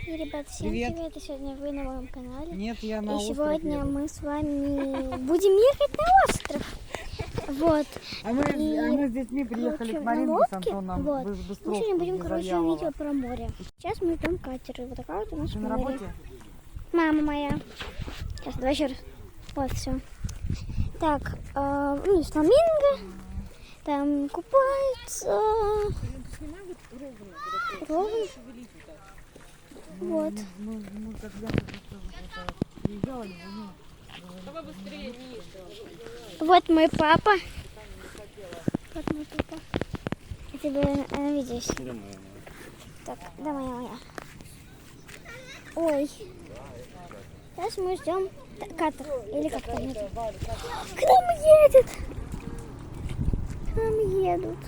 И, ребят, всем привет. И сегодня вы на моем канале. Нет, я на И сегодня мы с вами будем ехать на остров. Вот. А мы с детьми приехали к Маринке с Антоном. Вот. Мы сегодня будем, видео про море. Сейчас мы ждем катер. И вот такая вот у нас море. На работе? Мама моя. Сейчас, давай еще раз. Вот, все. Так, ну, фламинго. Там купаются. Ровно. Вот. Мы когда приезжали, вот мой папа. Вот мой папа. Я тебе видишь. Так, да, моя. Ой. Сейчас мы ждем катер. Или как там это? К нам едет. К нам едут.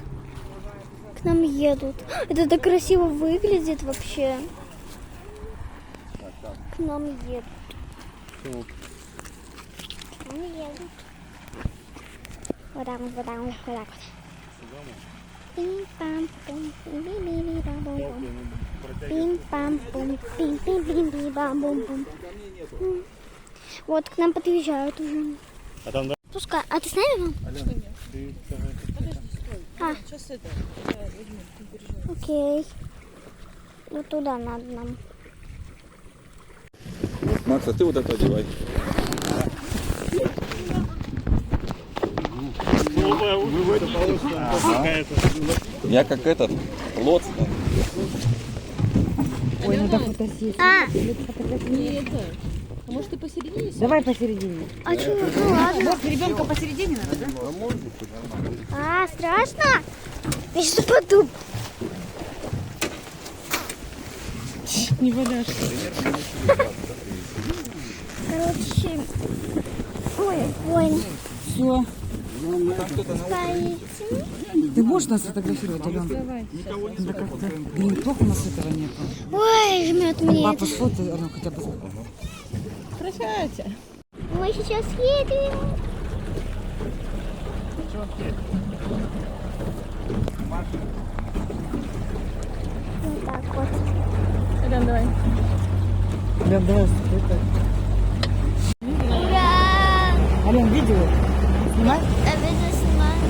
К нам едут. Это так красиво выглядит вообще. К нам едут. К нам едут. Вот так вот, вот так вот, вот так вот. Пим-пам-пум, пим-пим-пим-пам-пум. Пим-пам-пум, пим-пим-пим-пам-пум. Вот, к нам подъезжают уже. А там, да? Пускай. А ты с нами, мам? Сейчас это. Окей. Ну туда надо нам. Макс, а ты вот это одевай. Я как этот, лоцман. Ой, надо фотосессию. А может, ты посередине? Давай посередине. А что? Ну ладно. Вот ребенка посередине надо, да? А, страшно? Я сейчас упаду. Не подашь. Короче. Ой, больно. Все. Стоите. Ты можешь нас фотографировать, Алена? Давай. Да как-то. Блин, плохо у нас этого нету. Ой, жмет мне. Папа сфоткай, Алена, хотя бы. Прощайте. Мы сейчас едем. Вот так вот. Ален, давай. Ален, давай. Ура! Ален, видео? Снимай. Обязательно снимаю.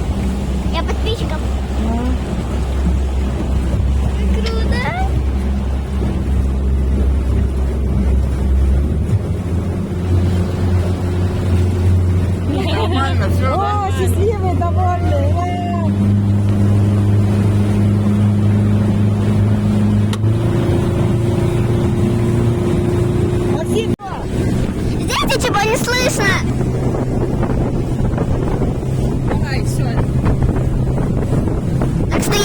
Я подписчиком. Круто. Нормально, все, О, счастливый, довольный. Максим! Знаете, чего не слышно? Давай, все. Так что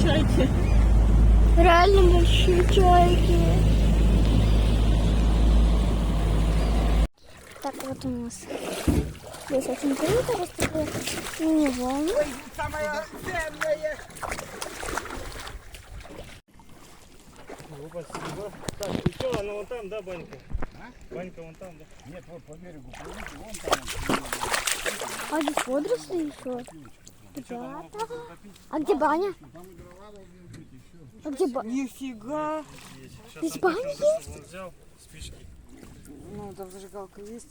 чайки. Реально большие чайки. Так, вот у нас здесь очень круто, вот такое мини-волны. Самое ценное. Спасибо. Так, и что, она вон там, да, банька? Банька вон там, да? Нет, вот по берегу. Вон там. А здесь водоросли еще. Ребята. А где баня? А где баня? Нифига. Здесь баня есть? Он взял спички. Ну, там зажигалка есть.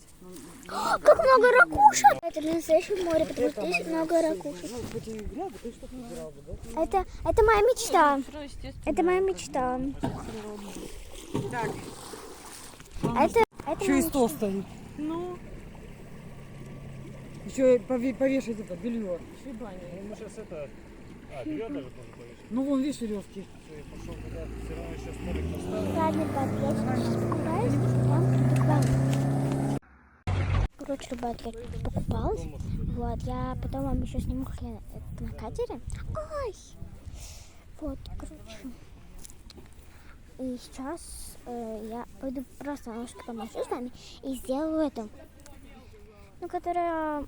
Как много ракушек! Это настоящее море, потому что здесь много ракушек. Ну, хоть и грязно, ты что-то набирал бы, да? Это моя мечта. Это моя мечта. Так, Это еще моя и стол стоит. Ну, Еще повешать это белье. еще и баня. Ну, мы сейчас это... А, вперед даже тоже повесить. Ну, вон, видишь, веревки. Все, я пошел туда. Все равно еще столик поставил. Ладно, ребят, я сейчас покупаюсь, вам приду к вам. Короче, ребят, я покупалась. Вот, я потом вам еще сниму, как я на катере. Ай! Вот, короче. И сейчас я пойду просто немножко помощу с вами и сделаю эту. Ну, которая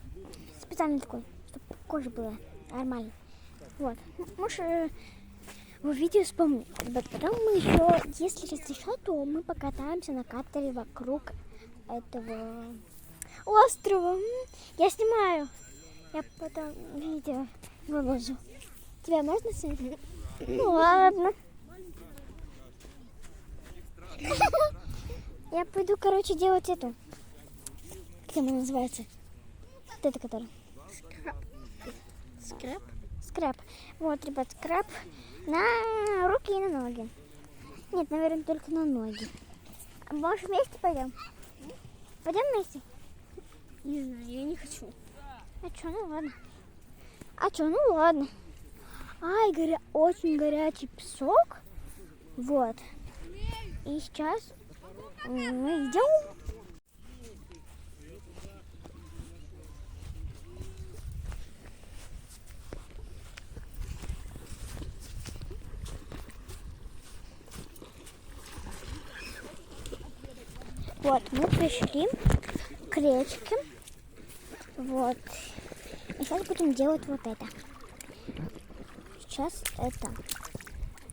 специально такой, чтобы кожа была нормальной. Вот. Может, вы видео вспомните. Ребят, потом мы еще, если разрешат, то мы покатаемся на катере вокруг этого острова. Я снимаю. Я потом видео выложу. Тебя можно снять? Ну ладно. Я пойду, короче, делать эту. Как она называется? Вот это которая. Скраб? Скраб. Вот, ребят, скраб на руки и на ноги. Нет, наверное, только на ноги. А может, вместе пойдем? Пойдем вместе? Не знаю, я не хочу. А что, ну ладно. А что, ну ладно. Ай, очень горячий песок. Вот. И сейчас мы идем. Вот, мы пришли к речке. Вот. И сейчас будем делать вот это. Сейчас это.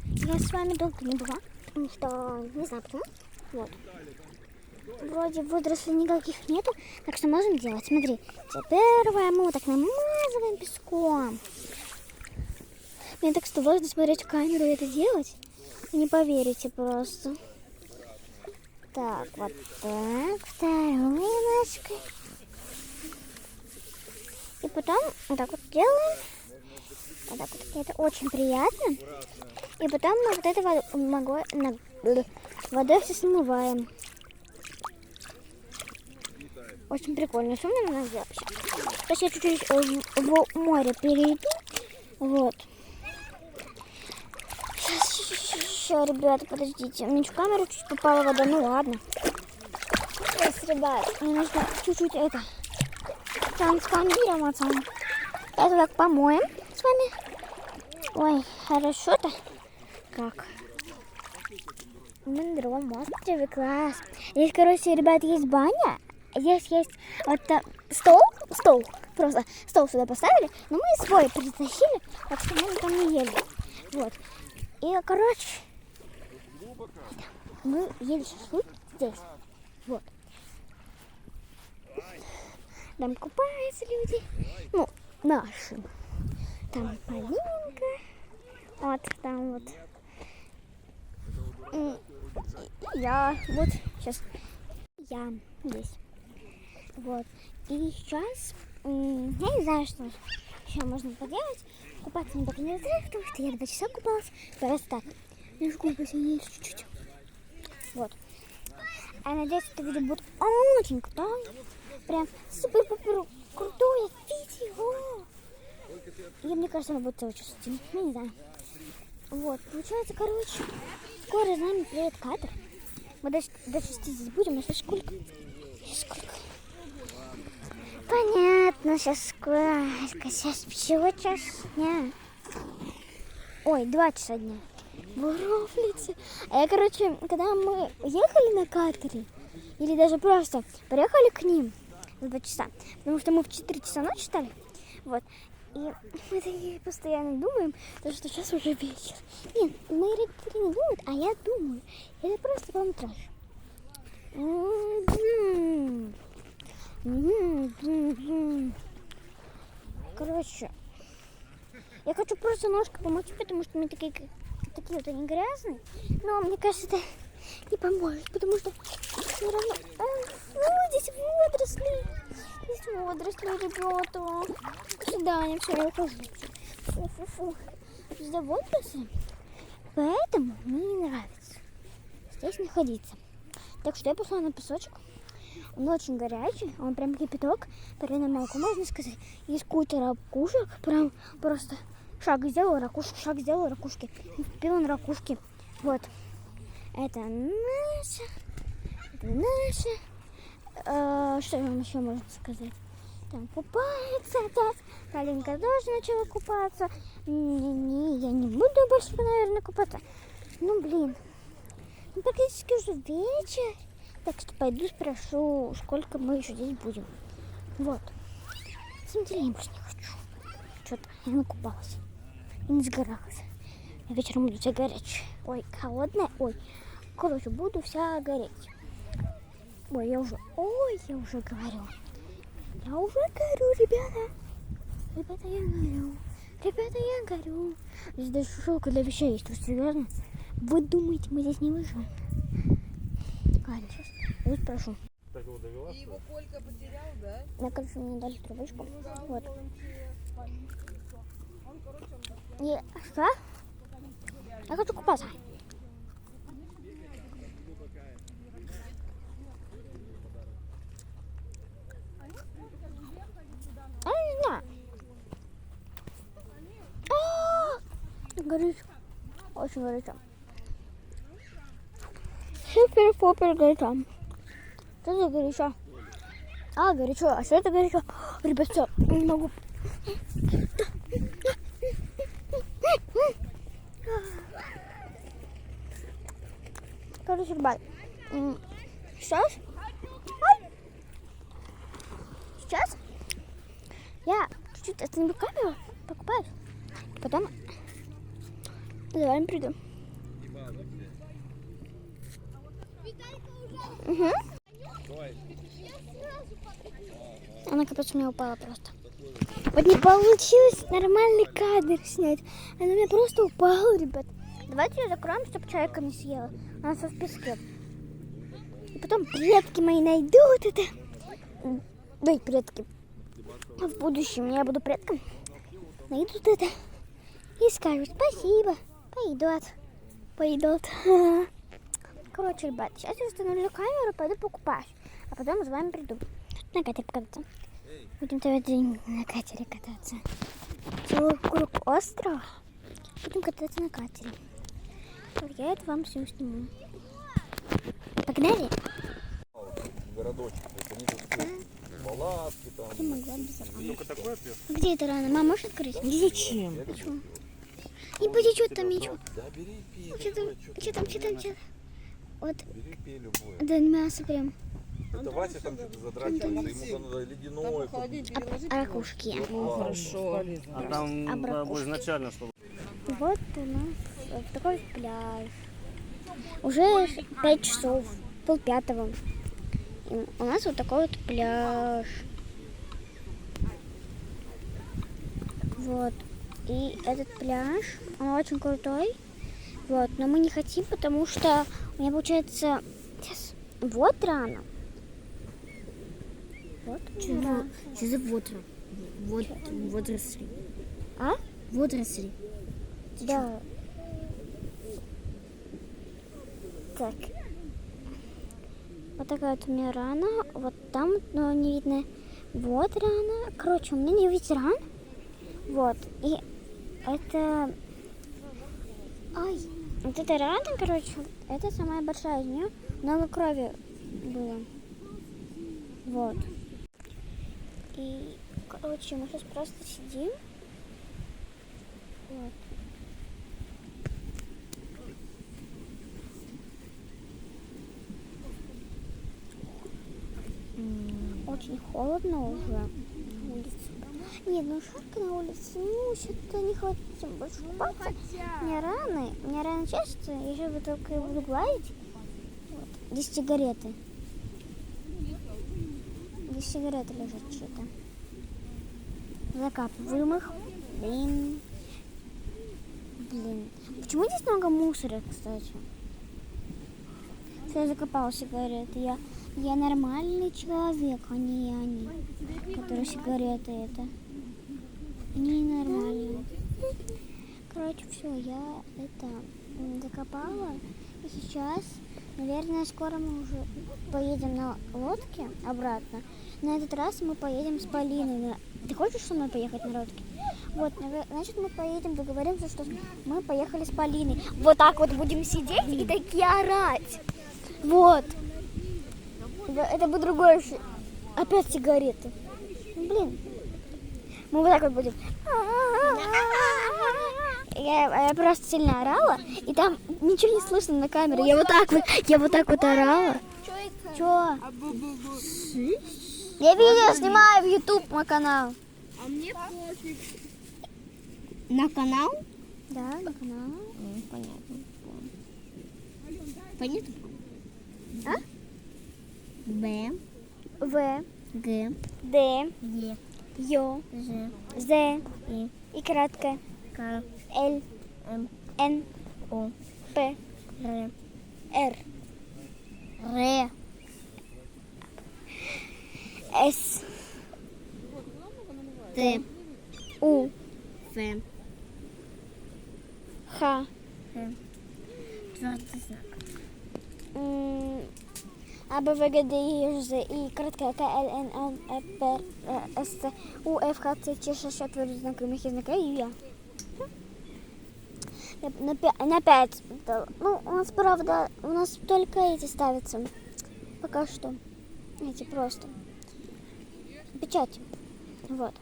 Я с вами долго не была, потому что не знаю почему. Вот. Вроде водорослей никаких нету, так что можем делать. Смотри, первое мы вот так намазываем песком. Мне так сложно смотреть в камеру и это делать. Вы не поверите просто. Так, вот так, второй ножкой. И потом вот так вот делаем. Вот так вот, это очень приятно. И потом мы вот это водой все смываем. Очень прикольно. Что мне надо сделать сейчас? Сейчас я чуть-чуть в море перейду. Вот. Сейчас, ребята, подождите. У меня в камеру чуть попала вода. Ну ладно. Сейчас, ребят, мне нужно чуть-чуть это трансформироваться. Это так помоем с вами. Ой, хорошо-то. Как? На другом острове класс. Здесь, короче, ребят, есть баня. Здесь есть вот стол. Просто стол сюда поставили. Но мы свой притащили, так что мы там не ели. Вот. И, короче, мы ели шашлык здесь. Вот. Там купаются люди. Ну, наши. Там Полинка. Вот, там вот. И я. Вот, сейчас. Я здесь. Вот. И сейчас, я не знаю, что еще можно поделать. Купаться мне пока не разрешили, потому что я 2 часа купалась. Просто так. Немножко посильнее чуть-чуть. Вот. А я надеюсь, это видео будет очень крутое. Прям супер-пупер крутое видео. И мне кажется, оно будет очень стильно. Ну, не знаю. Вот. Получается, короче, скоро за нами приедет катер. Мы до 6 здесь будем. А сейчас сколько? Понятно, сейчас сколько. Сейчас всего час дня. Ой, 2 часа дня. В Уровлице. А я, короче, когда мы ехали на катере, или даже просто приехали к ним в 2 часа, потому что мы в 4 часа ночи стали, вот, и мы такие постоянно думаем, что сейчас уже вечер. Нет, мои родители не думают, а я думаю. Это просто контраж. Короче, я хочу просто ножкой помочь, потому что мы такие вот они грязные. Но мне кажется, это не поможет, потому что все равно... здесь водоросли. Здесь водоросли, ребята. До свидания, все, я ухожу. Фу-фу-фу. Здесь водоросли, поэтому мне не нравится здесь находиться. Так что я пошла на песочек. Он очень горячий, он прям кипяток, пареное молоко, можно сказать. Есть куча ракушек, прям просто шаг сделал, ракушку, шаг сделал, ракушки. Впил на ракушки. Вот. Это наше. Это наше. Что вам еще можно сказать? Там купается отец. Калинка тоже начала купаться. Не, я не буду больше, наверное, купаться. Ну, блин. Ну, практически уже вечер. Так что пойду спрошу, сколько мы еще здесь будем. Вот. На самом деле я больше не хочу. Что-то я накупалась. И не сгоралась. Я вечером буду вся горячая. Ой, холодная. Ой. Короче, буду вся гореть. Ой, я уже говорю. Я уже горю, ребята. Ребята, я горю. Ребята, я горю. Здесь даже шелка для вещей есть. Вы серьезно? Вы думаете, мы здесь не выживем? Ладно, сейчас я спрошу. Так его довела? И его Колька потерял, да? Я, короче, мне дали трубочку. Вот. И что? Я хочу купаться. Я не знаю. Горит. Очень горячо. Супер-пупер горячо. Что за горячо? Горячо. А что это горячо? Ребят, все, не могу. Короче, ребят, сейчас я чуть-чуть остановлю камеру, покупаюсь, потом за вами приду. Угу. Она, капец, у меня упала просто. Вот не получилось нормальный кадр снять. Она у меня просто упала, ребят. Давайте ее закроем, чтобы человека не съела. Она все в песке. И потом предки мои найдут это. Ой, предки. В будущем я буду предком. Найдут это. И скажут спасибо. Пойдут. Короче, ребят, сейчас я установлю камеру, пойду покупаюсь. А потом с вами приду. На катере кататься. Будем целый день на катере кататься. Целый круг острова. Будем кататься на катере. Вот я это вам все сниму. Погнали? Городочек, то есть они тут палатки там. Я могла бы забыть. Только такое пьешь? Где это рано? Мама, можешь открыть? Зачем? Почему? Не потечет там ничего. Да бери пей. Что там? Вот, Бери пей любое. да мясо прям. Это Вася там что-то задрачивается, ему надо ледяное. А ракушки. Хорошо. А там Абракушки. изначально что? Вот у нас вот такой пляж. Уже 5 часов, 4:30. И у нас вот такой вот пляж. Вот. И этот пляж, он очень крутой. Вот. Но мы не хотим, потому что у меня получается... Сейчас. Вот рано. Вот. Что за водоросли? Водоросли. А? Водоросли. Да. Так. Вот такая вот у меня рана. Вот там, но не видно. Вот рана. Короче, у меня не видно ран. Вот. И это... Ай. Вот эта рана, короче, это самая большая из нее. Много крови было. Вот. И, короче, мы сейчас просто сидим. Вот. очень холодно уже на улице. Нет, ну жарко на улице. Ну, что-то не хочется больше купаться. Мне рано часто. Я же только буду гладить. Вот. Здесь сигареты. Здесь сигареты лежат что-то. Закапываем их. Блин. Почему здесь много мусора, кстати? Я закопала сигареты. Я нормальный человек, а не они, которые сигареты это. Не нормальные. Короче, все, я это закопала. И сейчас, наверное, скоро мы уже поедем на лодке обратно. На этот раз мы поедем с Полиной. Ты хочешь со мной поехать на лодке? Вот, значит, мы поедем, договоримся, что мы поехали с Полиной. Вот так вот будем сидеть и такие орать. Вот. Это будет другое. Опять сигареты. Блин. Мы вот так вот будем. Я просто сильно орала, и там ничего не слышно на камере. Я вот так вот орала. Чё? Я видео снимаю в YouTube мой канал. А мне пофиг. На канал? Да, на канал. Понятно. Понятно? А? Б. В. Г. Д. Е. Ё. Ж. З. И. И краткое. К. Л. М. Н. О. П. Р. Р. Р. С. Т. У. Ф. Х. Твердый знак. А, Б, В, Г, Д, Е, Ж, З, И, краткое, К, Л, Н, Н, Э, П, С, Т, У, Ф, Х, Ц, Ч, Ш, Ш, твердый знак, мягкий знак, и Я. На 5. Ну, у нас, правда, только эти ставятся. Пока что. Эти просто. Печать. Вот.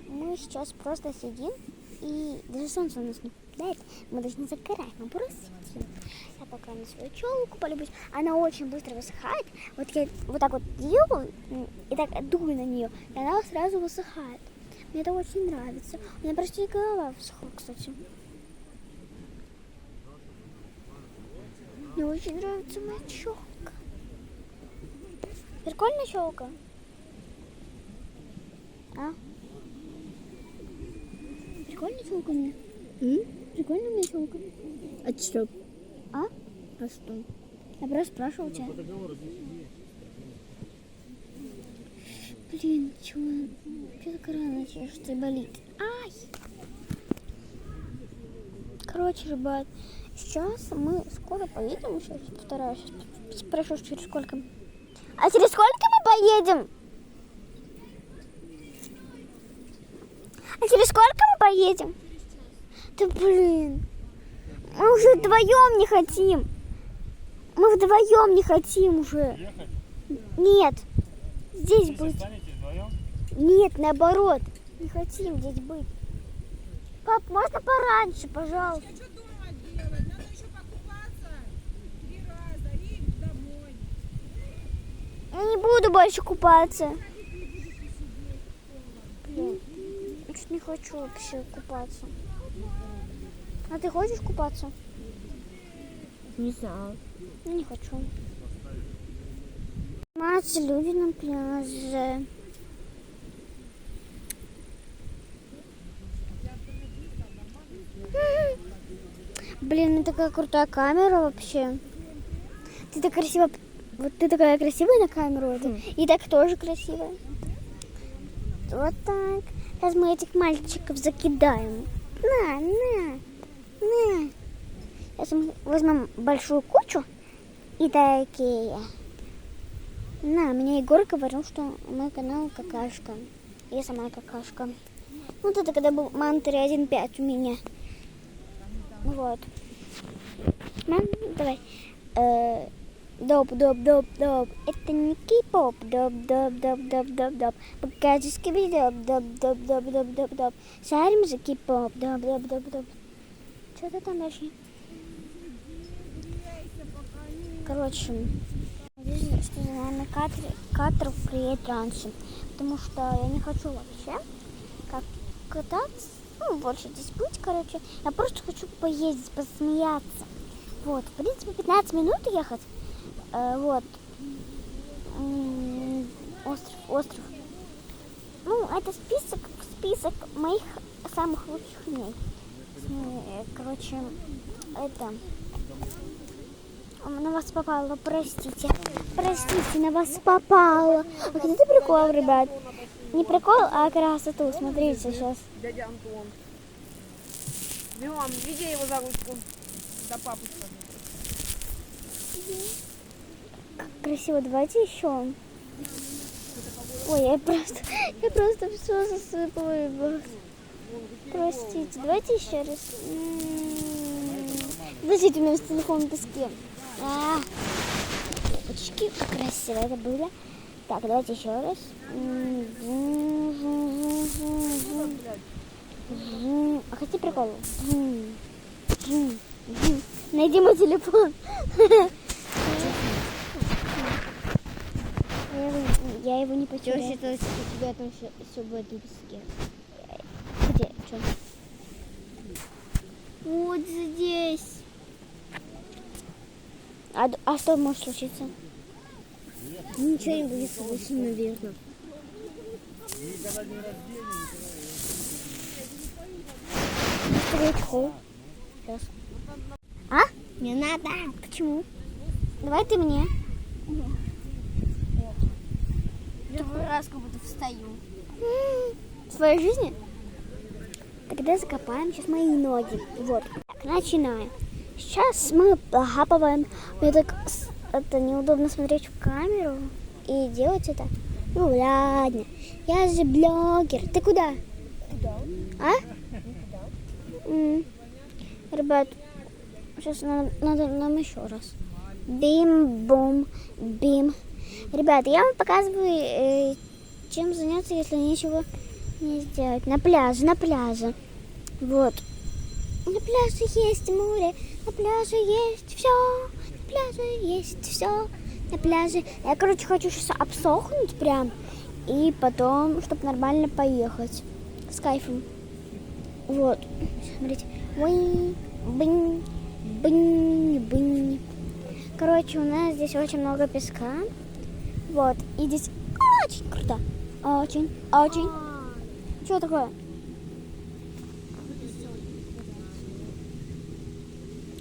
Мы сейчас просто сидим, и даже солнце у нас не попадает. Мы даже не загораем, мы просто сидим. Я пока на свою челку полюбуюсь. Она очень быстро высыхает. Вот я вот так вот делаю, и так дую на нее, и она сразу высыхает. Мне это очень нравится. У меня почти голова высохла, кстати. Мне очень нравится моя челка. Прикольная челка. А? Прикольная челка у меня. Прикольная у меня челка. А что? А? А что? Я просто спрашиваю тебя. Блин, что так рано чешется и болит? Ай! Короче, ребят, сейчас мы скоро поедем. Сейчас повторяю, сейчас спрошу, через сколько. А через сколько мы поедем? А через сколько мы поедем? Да блин. Мы уже вдвоем не хотим. Мы вдвоем не хотим уже. Ехать? Нет. Здесь Здесь быть. останетесь вдвоем? Нет, наоборот. Не хотим здесь быть. Пап, можно пораньше, пожалуйста? Что дома делать? Надо еще покупаться 3 раза и домой. Я не буду больше купаться. Блин, я чуть не хочу вообще купаться. А ты хочешь купаться? Не знаю. Я не хочу. Снимаются люди на пляже. Блин, ну такая крутая камера вообще. Ты так красиво. Вот ты такая красивая на камеру. И так тоже красивая. Вот так. Сейчас мы этих мальчиков закидаем. На. Сейчас мы возьмем большую кучу и такие. Меня Егор говорил, что мой канал какашка. Я сама какашка. Вот это когда был Мантри 1.5 у меня. Вот. Мам, давай. Доп. Это не кей-поп. Доп. Покажи скиби доп. Шарим за кей-поп. Доп. Что-то там дальше. Короче, Подожди, что, наверное, катер приедет раньше. Потому что я не хочу вообще кататься. Ну, больше здесь быть, короче. Я просто хочу поездить, посмеяться. Вот, в принципе, 15 минут ехать. Вот. Остров. Ну, это список моих самых лучших дней. Короче, это... На вас попало, простите. Простите, на вас попало. А хотите прикол, ребят? Не прикол, а красоту. Смотрите сейчас. Дядя Антон. Бегом, веди его за ручку. Да папу скажи. Как красиво. Давайте еще. Ой, я просто все засыпала, ребят. Простите, давайте еще раз. Подождите, у меня с телефоном песке. Очки, как красиво это было. Так, давайте еще раз. А хотите прикол? Найди мой телефон. Я его не потеряла. Тёща, то есть у тебя там все будет на песке. Где? Что? Вот здесь. А что может случиться? Ничего не будет слышно, наверное. Сейчас. А? Не надо. Почему? Давай ты мне. Первый раз как будто встаю. В своей жизни? Тогда закопаем сейчас мои ноги. Вот. Так, начинаем. Сейчас мы похапываем. Мне так это неудобно смотреть в камеру и делать это. Ну ладно. Я же блогер. Ты куда? А? Ребят, сейчас надо нам еще раз. Бим-бум, бим. Ребят, я вам показываю, чем заняться, если ничего не сделать. На пляже. Вот. На пляже есть море, на пляже есть все. На пляже есть все. На пляже. Я, короче, хочу сейчас обсохнуть прям. И потом, чтобы нормально поехать. С кайфом. Вот. Смотрите. Бынь, бынь, бынь, бынь. Короче, у нас здесь очень много песка. Вот. И здесь очень круто. Очень. Что такое?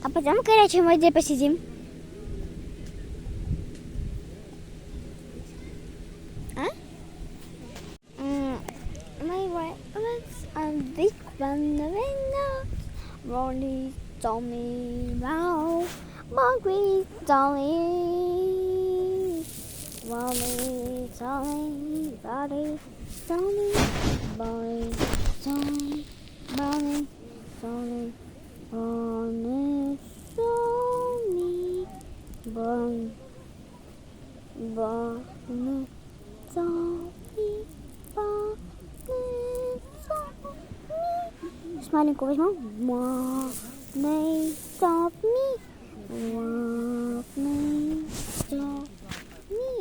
А пойдем в горячей воде посидим. А? My words are big when the windows rolling down me now. Mongrel dolly, rolling dolly, body, dolly, boy, dolly, body, dolly, bonnet, dolly, bonnet, bonnet, dolly, bonnet, dolly. С маленького возьму. Money, stop me.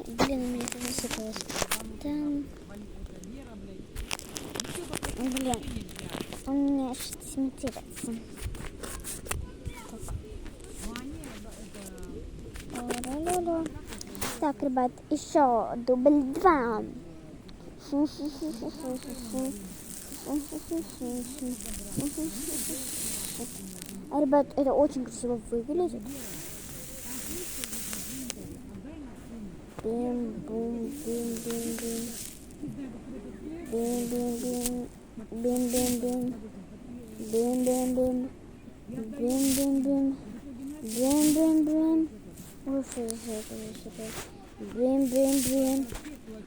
Блин, у меня это засыпалось. Там... Блин, он у меня что-то смонтируется. Так, ребят, еще дубль 2. Ребят, это очень красиво выглядит. Бим-бум-бим-бим-бим. Бим-бим-бим. Бим-бим-бим. Бим-бим-бим. Бим-бим-бим. Бим-бим-бим. Ой, что это? Бим-бим-бим.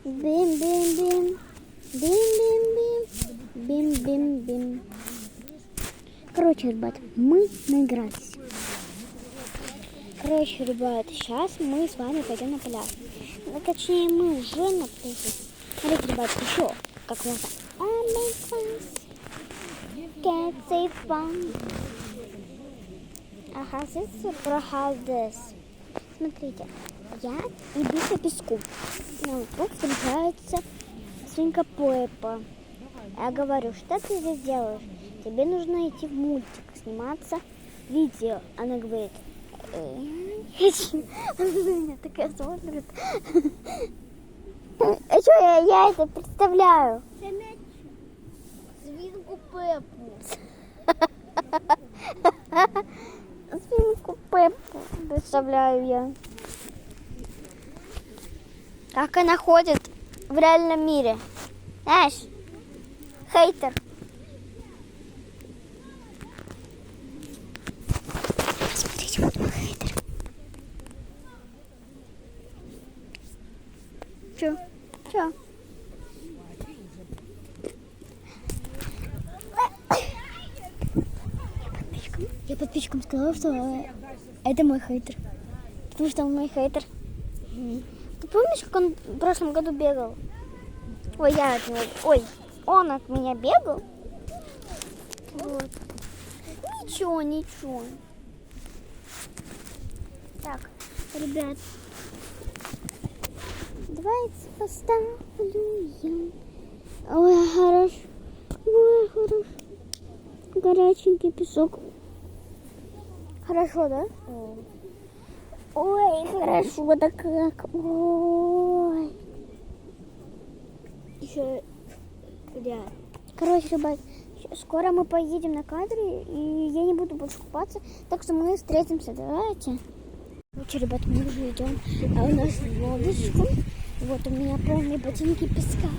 Бим-бим-бим. Бим-бим-бим. Бим-бим-бим. Короче, ребят, мы наигрались. Короче, ребят, сейчас мы с вами пойдем на пляж. Ну, точнее, мы уже на пляже. Смотрите, ребят, еще как можно. Get safe fun. Ага, здесь про this. Смотрите, Я иду по песку. Ну, тут встречается свинка Пеппа. Я говорю, что ты здесь делаешь? Тебе нужно идти в мультик, сниматься видео. Она говорит, она на меня такая смотрит. А что я это представляю? Свинку Пеппу. Свинку Пеппу представляю я. Как она ходит в реальном мире. Знаешь, хейтер. Посмотрите, вот мой хейтер. Чё? Я подписчикам сказала, что это мой хейтер. Потому что он мой хейтер. Ты помнишь, как он в прошлом году бегал? Ой, он от меня бегал. Вот. Ничего. Так, ребят. Давайте поставлю я. Ой, хорошо. Горяченький песок. Хорошо, да? Ой, хорошо, да как. Ой. Еще, да. Короче, ребят, скоро мы поедем на кадре, и я не буду больше купаться, так что мы встретимся, давайте. Короче, ребят, мы уже идем, а у нас лодочка. Вот у меня полные ботинки песка.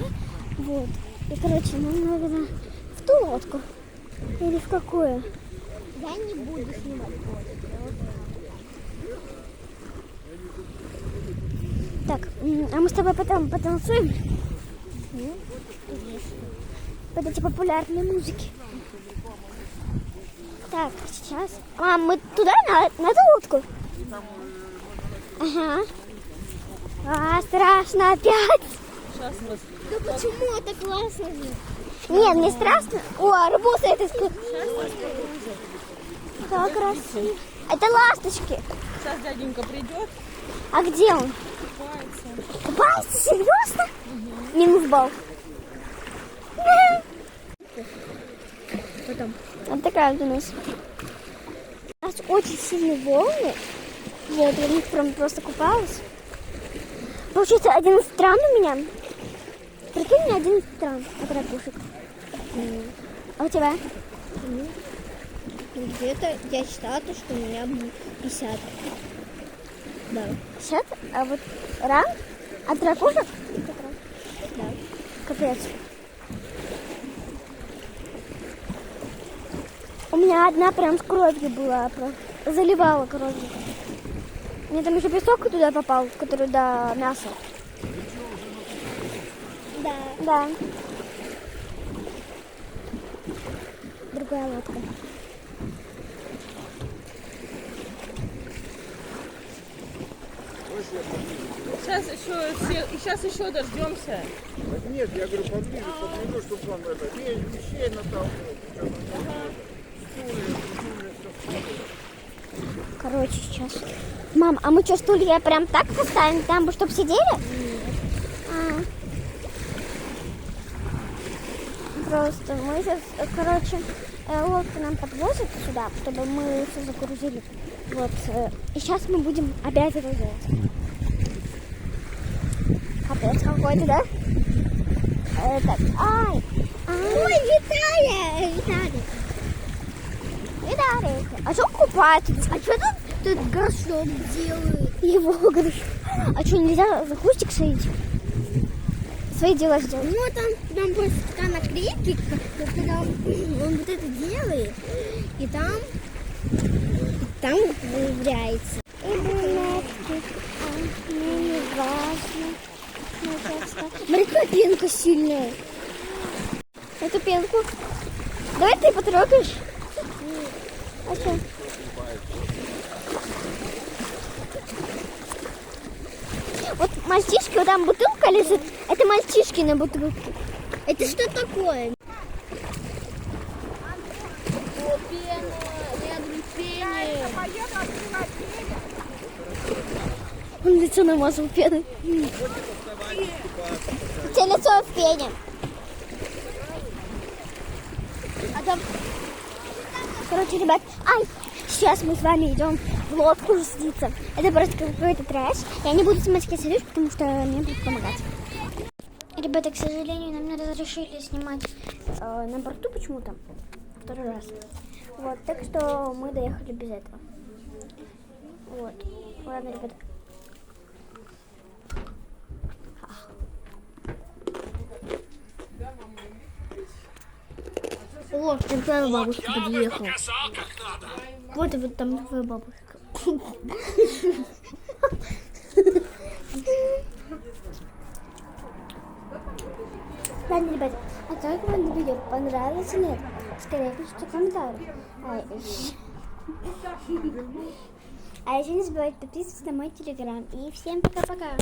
Вот. И, короче, нам надо в ту лодку. Или в какую? Я не буду снимать фото. Так, а мы с тобой потом потанцуем? Под эти популярные музыки. Так, сейчас. Мам, мы туда, на ту лодку? Ага. А, страшно опять. Ну почему это классно? Нет, не страшно. О, арбузы это как красиво. Это ласточки. Сейчас дяденька придет, А где он? купается. Купается? Серьезно? Минус балл. Потом. Вот такая вот у нас. У нас очень сильные волны. Я в них прям просто купалась. Получается 11 стран у меня. Прикинь, у меня 11 стран от ракушек. А у тебя? Где-то я считала, что у меня 50. Да. 50? А вот ран от ракушек? Да. Капец. У меня одна прям с кровью была, заливала кровью. Мне там еще песок туда попал, который до мяса. Да. Да. Другая лодка. Сейчас еще дождемся. Нет, я говорю, поближе, подведу, чтобы вам это, вещей наталкивать. Короче, сейчас. Мам, а мы что, стулья прям так поставим там, чтобы сидели? Просто мы сейчас, короче, лодку нам подвозят сюда, чтобы мы все загрузили. Вот. И сейчас мы будем опять это делать. Капец какой-то, да? Так, ай! Ой, Виталий! Виталий! А что купается? А что тут горшок делает? Его горшок. А что, нельзя за кустик садить? Свои дела сделать? Ну, там просто такая наклейка, когда он вот это делает, и там появляется. Мне не важно. Смотри, какая пенка сильная. Эту пенку. Давай ты потрогаешь. А что? Вот мальчишки, вот там бутылка лежит. Это мальчишки на бутылке. Это что такое? О, пена, я говорю, пена. Он лицо намазал пеной. Все лицо в пене. А там... Короче, ребят, сейчас мы с вами идем в лодку садиться. Это просто какой-то трэш. Я не буду снимать косарюш, потому что мне будет помогать. Ребята, к сожалению, нам не разрешили снимать на борту почему-то. Второй раз. Вот, так что мы доехали без этого. Вот. Ладно, ребята. О, там твоя бабушка подъехала. Вот и вот там твоя бабушка. Ладно, ребята, а как вам видео понравилось или нет? Скорее пишите комментарии. А еще не забывайте подписываться на мой телеграм. И всем пока-пока.